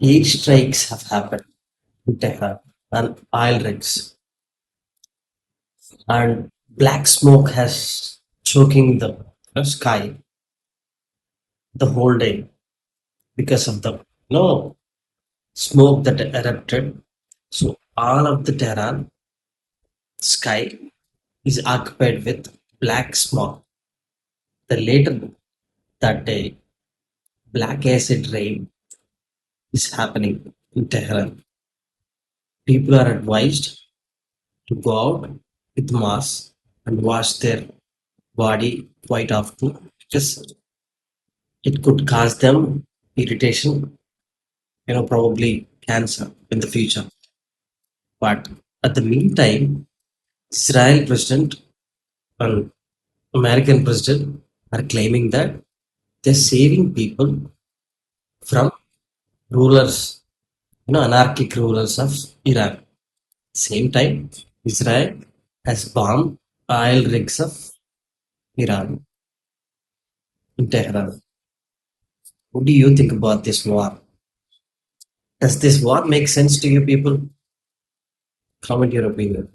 Airstrikes have happened in Tehran and oil rigs, and black smoke has choking the sky the whole day because of the no smoke that erupted. So all of the Tehran sky is occupied with black smoke. The later that day, black acid rain is happening in Tehran. People are advised to go out with mask and wash their body quite often because it could cause them irritation, probably cancer in the future. But at the meantime, Israel president and American president are claiming that they're saving people from rulers, anarchic rulers of Iran. Same time, Israel has bombed oil rigs of Iran in Tehran. What do you think about this war? Does this war make sense to you people? Comment your opinion.